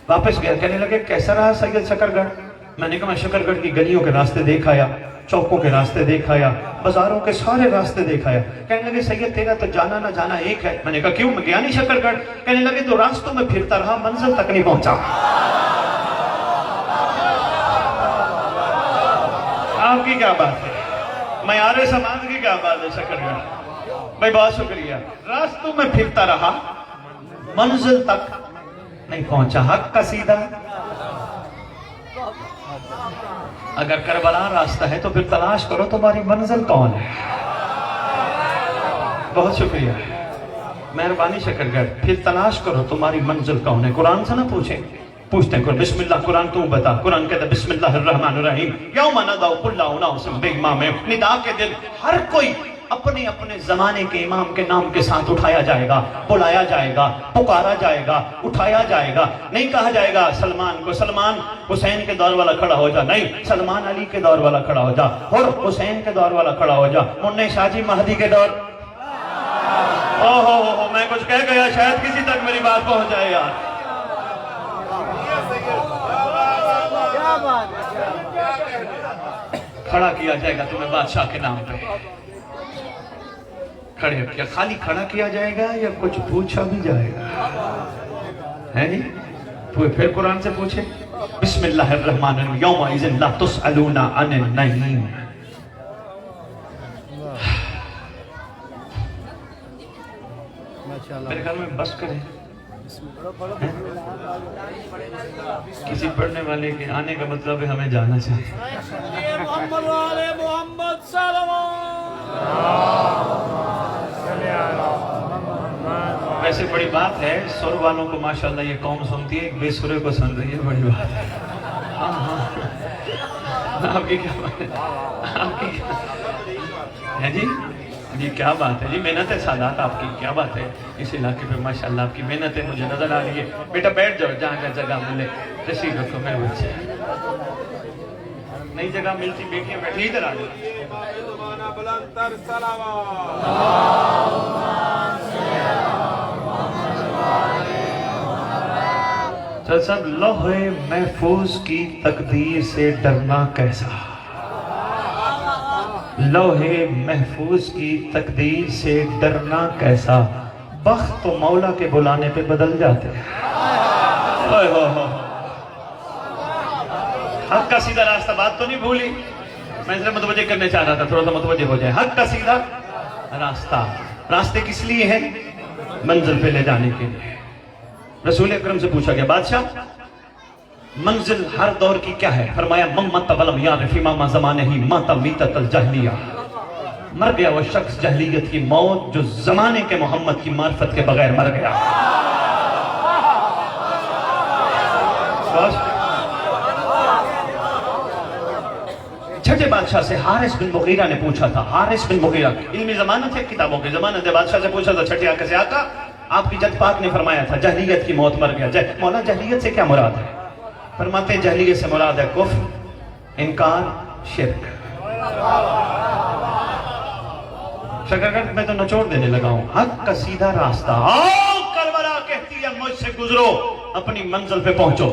واپس گیا، کہنے لگے کیسا رہا سید شکر گڑھ؟ میں نے کہا میں شکر گڑھ کی گلیوں کے راستے دیکھ آیا، چوکوں کے راستے دیکھ آیا، بازاروں کے سارے راستے دیکھ آیا۔ کہنے لگے سید تیرا تو جانا نہ جانا ایک ہے۔ میں نے کہا کیوں؟ میں گیا نہیں شکر گڑھ۔ کہنے لگے تو راستوں میں پھرتا رہا، منزل تک نہیں پہنچا۔ آپ کی کیا بات ہے؟ معیار سماج کی کیا بات ہے شکر گڑھ؟ بھائی بہت شکریہ۔ راستوں میں پھرتا رہا، منزل تک نہیں پہنچا، حق کا سیدھا۔ اگر کربلا راستہ ہے تو پھر تلاش کرو تمہاری منزل کون ہے۔ بہت شکریہ، مہربانی شکر گڑھ، پھر تلاش کرو تمہاری منزل کون ہے۔ قرآن سے نہ پوچھیں، پوچھتے ہیں بسم اللہ، قرآن تو بتا۔ قرآن کہتا ہے بسم اللہ الرحمن الرحیم، یوم ندعو کل اناس بامامہم۔ ندا کے دن ہر کوئی اپنے اپنے زمانے کے امام کے نام کے ساتھ اٹھایا جائے گا، بلایا جائے گا، پکارا جائے گا، اٹھایا جائے گا۔ نہیں کہا جائے گا سلمان کو سلمان حسین کے دور والا کھڑا ہو جا، نہیں، سلمان علی کے دور والا کھڑا ہو جا، اور حسین کے دور والا کھڑا ہو جا، منہ شاہ جی مہدی کے دور۔ اوہ میں کچھ کہہ گیا، شاید کسی تک میری بات پہنچ جائے یار۔ کھڑا کیا جائے گا تمہیں بادشاہ کے نام پہ۔ کھڑے کیا خالی کھڑا کیا جائے گا یا کچھ پوچھا بھی جائے گا؟ ہے جی؟ پھر قرآن سے پوچھے بسم اللہ الرحمن الرحیم، یومئذ لا تسألون عن النعیم۔ میرے خیال میں بس کریں، کسی پڑھنے والے کے آنے کا مطلب ہے ہمیں جانا چاہیے۔ محمد والے محمد صلوات۔ ویسے بڑی بات ہے، سر والوں کو ماشاءاللہ یہ قوم سنتی ہے، ایک بے سرے کو سن رہی ہے، بڑی بات ہے۔ ہاں ہاں، آپ کی کیا بات ہے؟ آپ کی ہے جی؟ جی کیا بات ہے جی، محنت ہے سادات آپ کی، کیا بات ہے؟ اس علاقے پہ ماشاءاللہ آپ کی محنت ہے، مجھے نظر آ رہی ہے۔ بیٹا بیٹھ جاؤ، جہاں کا جگہ ملے تشریف رکھو میرے بچے، نئی جگہ ملتی بیٹیاں بیٹھی، ادھر آ جاؤ۔ بلندر صلوات۔ چل سب لوح محفوظ کی تقدیر سے ڈرنا کیسا، لوح محفوظ کی تقدیر سے ڈرنا کیسا، بخت تو مولا کے بلانے پہ بدل جاتے ہیں۔ حق کا سیدھا راستہ، بات تو نہیں بھولی، میں اسے متوجہ کرنے چاہ رہا تھا، تھوڑا سا متوجہ ہو جائے۔ حق کا سیدھا راستہ، راستے کس لیے ہیں؟ منزل پہ لے جانے کے لیے۔ رسول اکرم سے پوچھا گیا بادشاہ منزل ہر دور کی کیا ہے؟ فرمایا من مت ولم یعرف امام زمانہ ہی مات میتۃ الجاہلیہ، مر گیا وہ شخص جاہلیت کی موت جو زمانے کے محمد کی معرفت کے بغیر مر گیا۔ چھٹے بادشاہ سے حارث بن مغیرہ نے پوچھا تھا، حارث بن مغیرہ علمی ضمانت ہے، کتابوں کی ضمانت ہے، بادشاہ سے پوچھا تھا چھٹے آقا سے، آقا آپ کی جد پاک نے فرمایا تھا جاہلیت کی موت مر گیا، مولا جاہلیت سے کیا مراد ہے؟ فرماتے ہیں جاہلیت سے مراد ہے کفر، انکار، شرک۔ شکرگڑھ میں تو نچوڑ دینے لگا ہوں، حق کا سیدھا راستہ، آؤ کربلا کہتی ہے مجھ سے گزرو، اپنی منزل پہ پہنچو۔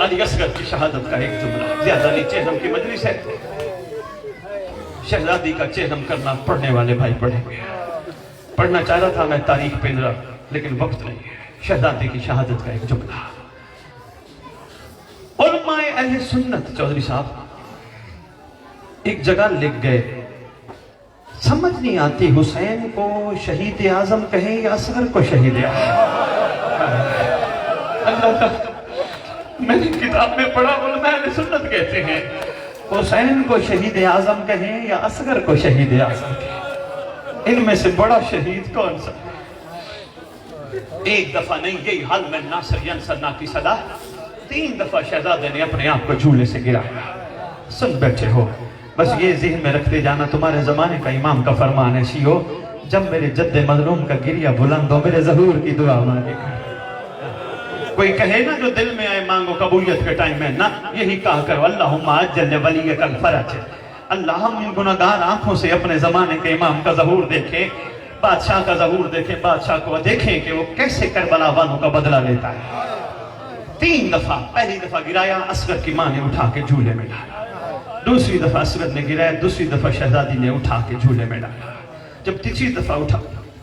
علی اصغر کی شہادت کا ایک جملہ، زیادہ نہیں، چہرم کی مجلس ہے، شہزادی کا چہرم کرنا پڑھنے والے بھائی پڑھیں گے۔ پڑھنا چاہ رہا تھا میں تاریخ پہ رہا، لیکن وقت نہیں ہے۔ شہزادی کی شہادت کا ایک جملہ، علماء اہل سنت چودھری صاحب ایک جگہ لکھ گئے، سمجھ نہیں آتی حسین کو شہید اعظم کہیں یا اصغر کو شہید اعظم۔ اللہ تعالیٰ، میں نے کتاب میں پڑھا علماء اہل سنت کہتے ہیں حسین کو شہید اعظم کہیں یا اصغر کو شہید اعظم کہیں، ان میں سے بڑا شہید کون سا؟ ایک دفعہ نہیں، یہی حال میں ناصر ینصرنا کی صدا، 3 دفعہ شہزادے نے اپنے آپ کو جھولے سے گرایا۔ سن بیٹھے ہو، بس یہ ذہن میں رکھتے جانا، تمہارے زمانے کا امام کا فرمان ہے شیعو، جب میرے جد مظلوم کا گریہ بلند ہو میرے ظہور کی دعا مانگے گا۔ کوئی کہے نا جو دل میں آئے مانگو قبولیت کے ٹائم میں، نہ یہی کہا کرو اللہم عجل ولیک الفرج، اللہ ہم ان گناہگار آنکھوں سے اپنے زمانے کے امام کا ظہور دیکھیں، بادشاہ کا ظہور دیکھیں، بادشاہ کو دیکھیں کہ وہ کیسے کربلا والوں کا بدلہ لیتا ہے۔ 3 دفعہ، پہلی دفعہ گرایا، اصغر کی ماں نے اٹھا کے جھولے میں ڈالا، دوسری دفعہ اصغر نے گرایا، دوسری دفعہ شہزادی نے اٹھا کے جھولے میں ڈالا، جب تیسری دفعہ اٹھا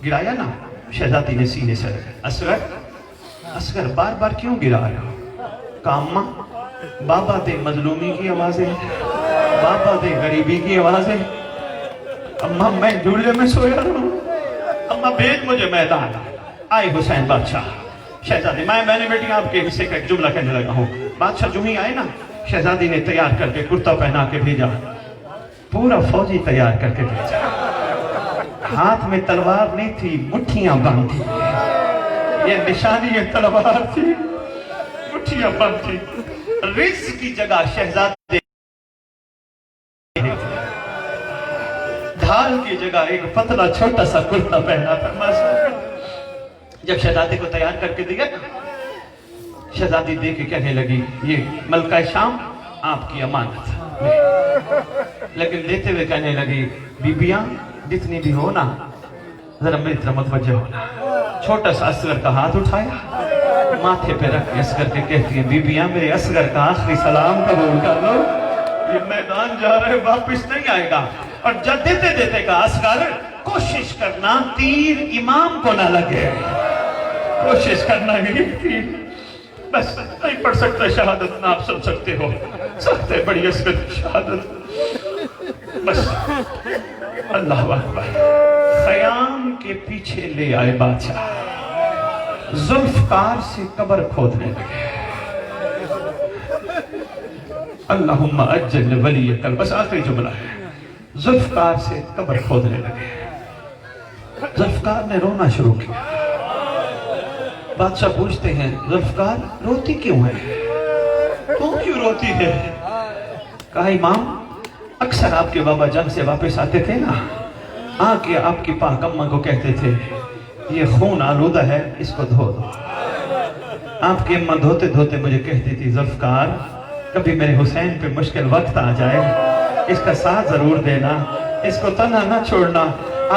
گرایا نا، شہزادی نے سینے سے اصغر بار بار کیوں گرا رہا ہو؟ کاماں بابا دے مظلومی کی آوازیں، بابا دے غریبی کی آوازیں، اماں میں جھولے میں سویا رہا ہوں، اماں بھیج مجھے میدان۔ آئے حسین بادشاہ، شہزادی میں نے بیٹی آپ کے حصے کا ایک جملہ کہنے لگا ہوں۔ بادشاہ جو ہی آئے نا، شہزادی نے تیار کر کے کرتا پہنا کے بھیجا، پورا فوجی تیار کر کے بھیجا، ہاتھ میں تلوار نہیں تھی، مٹھیاں بند تھی، یہ نشانی یہ تلوار تھی، مٹھیاں بند تھی، رزق کی جگہ شہزادی، ڈھال کی جگہ ایک پتلا چھوٹا سا کرتا پہنا تھا۔ جب شہزادی کو تیار کر کے دیا، شہزادی دے کے کہنے لگی یہ ملکہ شام آپ کی امانت، لیکن دیتے ہوئے کہنے لگی بیبیاں جتنی بھی ہو نا ذرا میری طرف متوجہ ہونا۔ چھوٹا سا اصغر کا ہاتھ اٹھایا، ماتھے پہ رکھ کے اصغر کے کہتی ہیں بیبیاں میرے اصغر کا آخری سلام قبول کر لو، یہ میدان جا رہے واپس نہیں آئے گا۔ اور جب دیتے دیتے کہا اصغر کوشش کرنا تیر امام کو نہ لگے، کوشش کرنا یہ تیر، بس نہیں پڑھ سکتے شہادت نہ آپ سن سکتے ہو، سکتے بڑی اصغر کی شہادت، بس اللہ اکبر۔ خیام کے پیچھے لے آئے بادشاہ، ذوالفقار سے قبر کھودنے لگے، اللہم اجل ولیک، بس آخری جملہ ہے، ذوالفقار سے قبر کھودنے لگے۔ ذوالفقار نے رونا شروع کیا، بادشاہ پوچھتے ہیں ذوالفقار روتی کیوں ہے، تو کیوں روتی ہے؟ کہا امام اکثر آپ کے بابا جنگ سے واپس آتے تھے نا، آکے آپ کی پاک اماں کو کہتے تھے یہ خون آلودہ ہے اس کو دھو دو۔ آپ کی اماں دھوتے دھوتے مجھے کہتی تھی ذوالفقار کبھی میرے حسین پہ مشکل وقت آ جائے اس کا ساتھ ضرور دینا، اس کو تنہا نہ چھوڑنا۔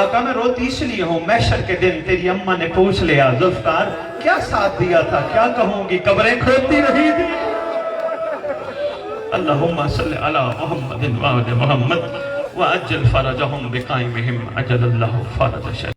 آقا میں روتی اس لیے ہوں، محشر کے دن تیری اماں نے پوچھ لیا ذوالفقار کیا ساتھ دیا تھا، کیا کہوں گی، قبریں کھودتی رہی تھی۔ اللہم صلی علی محمد وآل محمد وعجل فرجہم بقائمہم عجل اللہ فرج شریف۔